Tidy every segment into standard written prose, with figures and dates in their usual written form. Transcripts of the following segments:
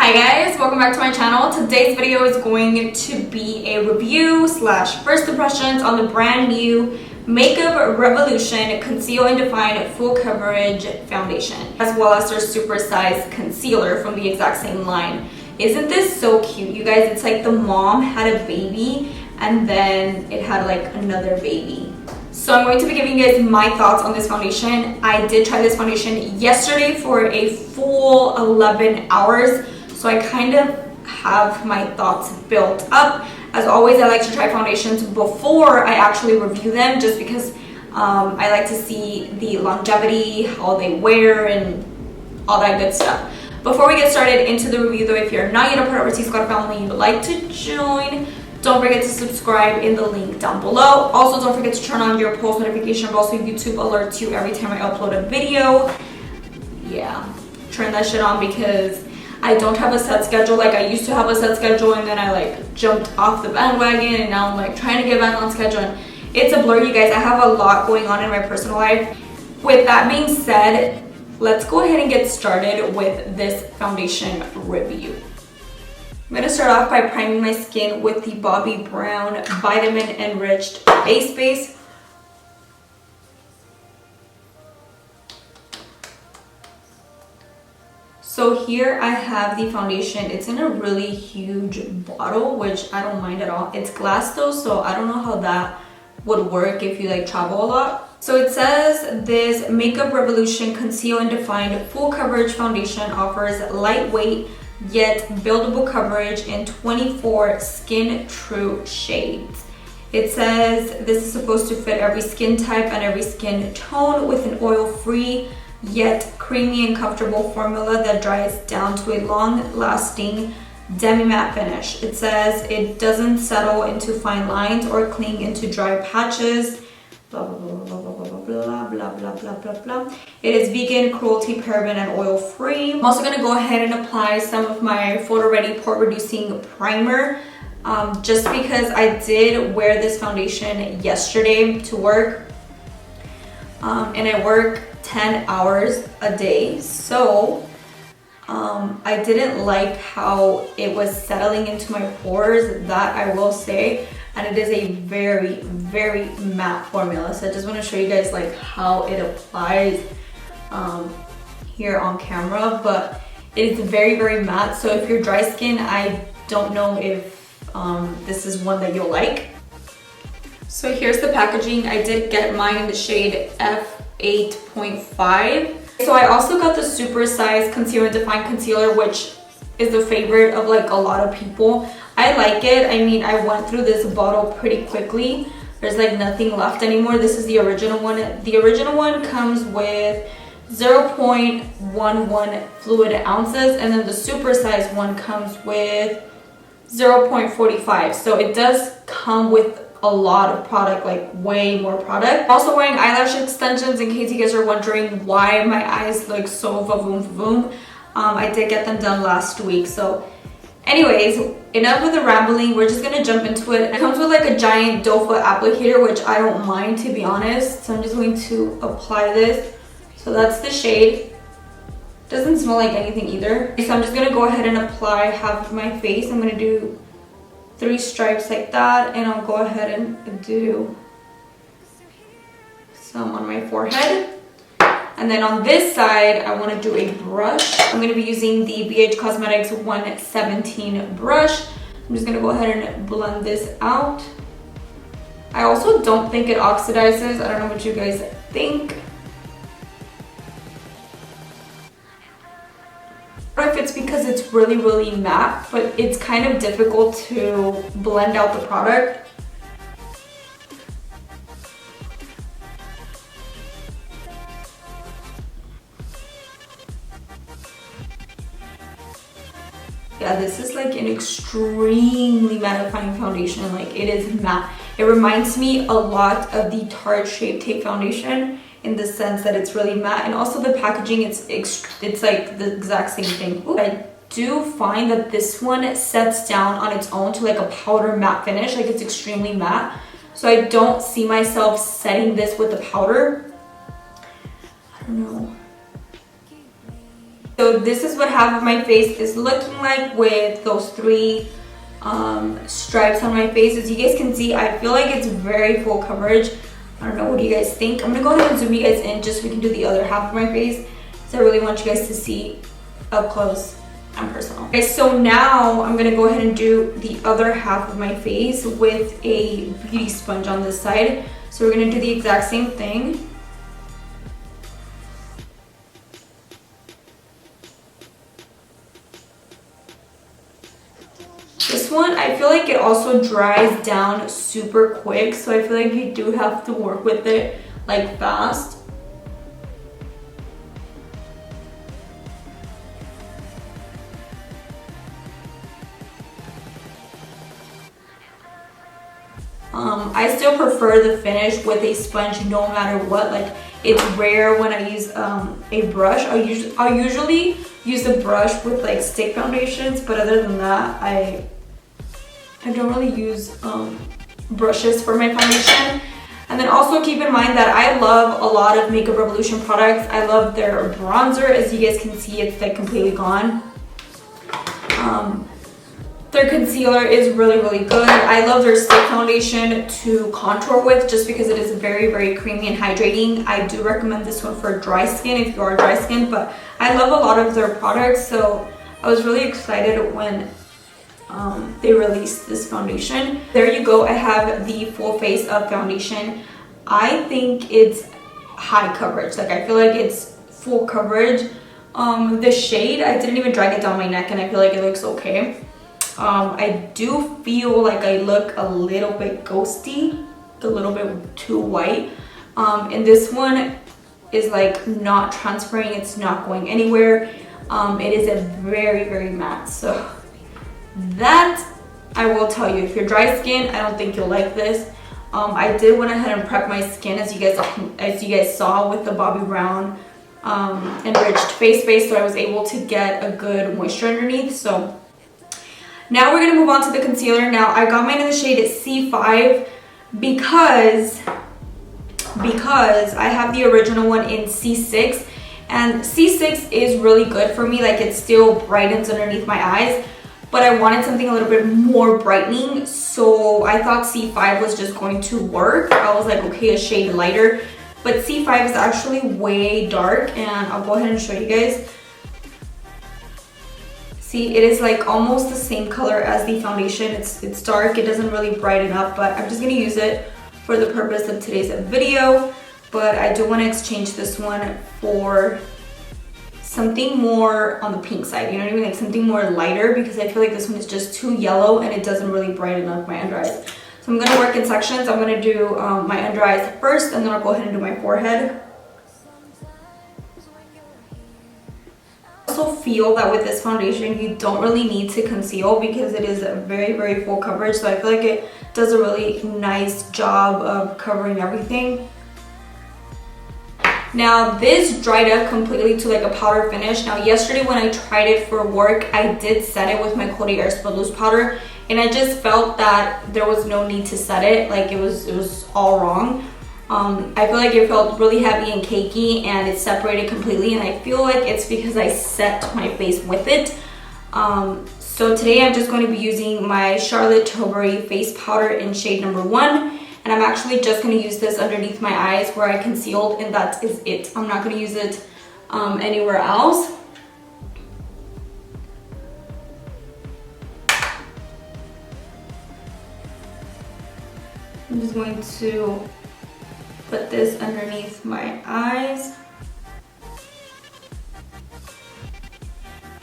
Hi guys, welcome back to my channel. Today's video is going to be a review slash first impressions on the brand new Makeup Revolution Conceal and Define Full Coverage Foundation, as well as their super size concealer from the exact same line. Isn't this so cute, you guys? It's like the mom had a baby and then it had like another baby. So I'm going to be giving you guys my thoughts on this foundation. I did try this foundation yesterday for a full 11 hours. So I kind of have my thoughts built up. As always, I like to try foundations before I actually review them, just because I like to see the longevity, how they wear, and all that good stuff. Before we get started into the review though, if you're not yet a part of our TSQUAD family and you'd like to join, don't forget to subscribe in the link down below. Also, don't forget to turn on your post notification bell so YouTube alerts you every time I upload a video. Yeah, turn that shit on because I don't have a set schedule. Like, I used to have a set schedule and then I like jumped off the bandwagon and now I'm like trying to get back on schedule and it's a blur, you guys. I have a lot going on in my personal life. With that being said, let's go ahead and get started with this foundation review. I'm going to start off by priming my skin with the Bobbi Brown Vitamin Enriched Face Base. So here I have the foundation. It's in a really huge bottle, which I don't mind at all. It's glass though, so I don't know how that would work if you like travel a lot. So it says this Makeup Revolution Conceal and Define Full Coverage Foundation offers lightweight yet buildable coverage in 24 skin true shades. It says this is supposed to fit every skin type and every skin tone with an oil-free yet creamy and comfortable formula that dries down to a long-lasting demi-matte finish. It says it doesn't settle into fine lines or cling into dry patches. Blah blah blah blah blah blah blah blah blah blah blah. It is vegan, cruelty, paraben, and oil-free. I'm also gonna go ahead and apply some of my Photo Ready Pore Reducing Primer, just because I did wear this foundation yesterday to work, and I work 10 hours a day, so I didn't like how it was settling into my pores, that I will say. And it is a very, very matte formula. So I just want to show you guys like how it applies here on camera. But it is very, very matte. So if you're dry skin, I don't know if this is one that you'll like. So here's the packaging. I did get mine in the shade F8.5. So I also got the super size Conceal and Define Concealer, which is a favorite of like a lot of people. I like it. I mean, I went through this bottle pretty quickly. There's like nothing left anymore. This is the original one. The original one comes with 0.11 fluid ounces, and then the super size one comes with 0.45. So it does come with a lot of product, like way more product. I'm also wearing eyelash extensions in case you guys are wondering why my eyes look so va-voom va-voom. I did get them done last week. So anyways, enough with the rambling. We're just gonna jump into it. It comes with like a giant doe foot applicator, which I don't mind, to be honest. So I'm just going to apply this. So that's the shade. Doesn't smell like anything either. So I'm just gonna go ahead and apply half of my face. I'm gonna do 3 stripes like that, and I'll go ahead and do some on my forehead. And then on this side, I want to do a brush. I'm going to be using the BH Cosmetics 117 brush. I'm just going to go ahead and blend this out. I also don't think it oxidizes. I don't know what you guys think. I don't know if it's because it's really, really matte, but it's kind of difficult to blend out the product. Yeah, this is like an extremely mattifying foundation. Like, it is matte. It reminds me a lot of the Tarte Shape Tape foundation in the sense that it's really matte, and also the packaging, it's like the exact same thing. Ooh, I do find that this one sets down on its own to like a powder matte finish. Like, it's extremely matte. So I don't see myself setting this with the powder. I don't know. So this is what half of my face is looking like with those 3 stripes on my face. As you guys can see, I feel like it's very full coverage. I don't know, what do you guys think? I'm gonna go ahead and zoom you guys in just so we can do the other half of my face. So I really want you guys to see up close and personal. Okay, so now I'm gonna go ahead and do the other half of my face with a beauty sponge on this side. So we're gonna do the exact same thing. This one, I feel like it also dries down super quick, so I feel like you do have to work with it like fast. I still prefer the finish with a sponge no matter what. Like, it's rare when I use a brush. I'll usually use a brush with like stick foundations, but other than that, I don't really use brushes for my foundation. And then also keep in mind that I love a lot of Makeup Revolution products. I love their bronzer. As you guys can see, it's like completely gone. Their concealer is really good. I love their stick foundation to contour with just because it is very creamy and hydrating. I do recommend this one for dry skin if you are dry skin, but I love a lot of their products, so I was really excited when they released this foundation. There you go. I have the full face of foundation. I think it's high coverage. Like, I feel like it's full coverage. The shade, I didn't even drag it down my neck and I feel like it looks okay. I do feel like I look a little bit ghosty, a little bit too white. And this one is like not transferring, it's not going anywhere. It is a very matte, so that I will tell you, if you're dry skin, I don't think you'll like this. I did went ahead and prep my skin as you guys saw with the Bobbi Brown enriched face base, so I was able to get a good moisture underneath. So now we're gonna move on to the concealer. Now I got mine in the shade C5 because I have the original one in C6, and C6 is really good for me. Like, it still brightens underneath my eyes, but I wanted something a little bit more brightening, so I thought C5 was just going to work. I was like, okay, a shade lighter, but C5 is actually way dark, and I'll go ahead and show you guys. See, it is like almost the same color as the foundation. It's dark, it doesn't really brighten up, but I'm just gonna use it for the purpose of today's video. But I do want to exchange this one for something more on the pink side, you know what I mean? Like something more lighter, because I feel like this one is just too yellow and it doesn't really brighten up my under eyes. So I'm gonna work in sections. I'm gonna do my under eyes first, and then I'll go ahead and do my forehead. I also feel that with this foundation you don't really need to conceal because it is very full coverage, so I feel like it does a really nice job of covering everything. Now this dried up completely to like a powder finish. Now yesterday when I tried it for work, I did set it with my Coty Airspun loose powder, and I just felt that there was no need to set it. Like it was all wrong. I feel like it felt really heavy and cakey, and it separated completely, and I feel like it's because I set my face with it. So today I'm just going to be using my Charlotte Tilbury face powder in shade number 1, and I'm actually just going to use this underneath my eyes where I concealed, and that is it. I'm not going to use it anywhere else. I'm just going to put this underneath my eyes.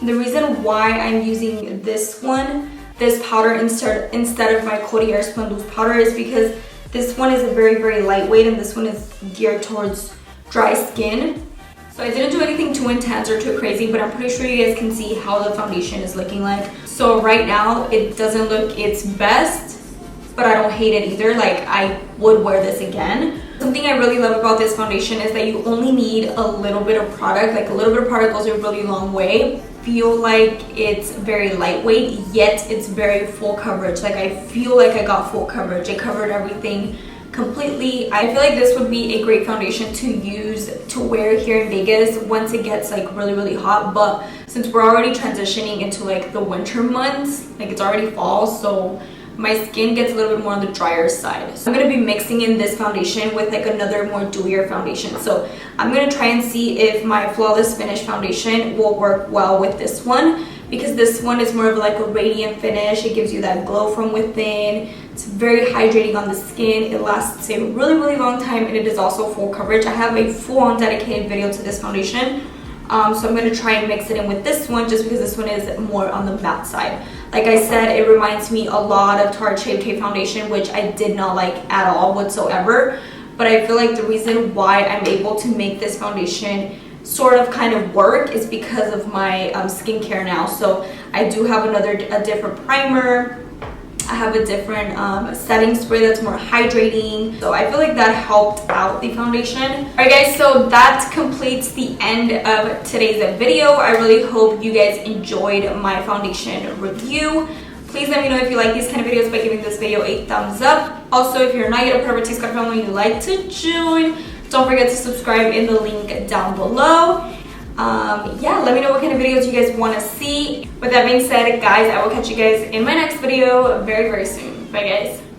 The reason why I'm using this powder instead of my Coty Airspun loose powder is because this one is a very lightweight, and this one is geared towards dry skin. So I didn't do anything too intense or too crazy, but I'm pretty sure you guys can see how the foundation is looking like. So right now it doesn't look its best, but I don't hate it either. Like, I would wear this again. Something I really love about this foundation is that you only need a little bit of product. Like, a little bit of product goes a really long way. Feel like it's very lightweight, yet it's very full coverage. Like, I feel like I got full coverage. It covered everything completely. I feel like this would be a great foundation to use to wear here in Vegas once it gets like really hot. But since we're already transitioning into like the winter months, like it's already fall, so my skin gets a little bit more on the drier side. So I'm going to be mixing in this foundation with like another more dewier foundation. So I'm going to try and see if my Flawless Finish foundation will work well with this one, because this one is more of like a radiant finish. It gives you that glow from within. It's very hydrating on the skin. It lasts a really long time, and it is also full coverage. I have a full-on dedicated video to this foundation. So I'm going to try and mix it in with this one just because this one is more on the matte side. Like I said, it reminds me a lot of Tarte Shape Tape foundation, which I did not like at all whatsoever. But I feel like the reason why I'm able to make this foundation sort of kind of work is because of my skincare now. So I do have a different primer. I have a different setting spray that's more hydrating. So I feel like that helped out the foundation. Alright guys, so that completes the end of today's video. I really hope you guys enjoyed my foundation review. Please let me know if you like these kind of videos by giving this video a thumbs up. Also, if you're not yet a part of TSQUAD family and you'd like to join, don't forget to subscribe in the link down below. Yeah, let me know what kind of videos you guys want to see. With that being said, guys, I will catch you guys in my next video very soon. Bye guys.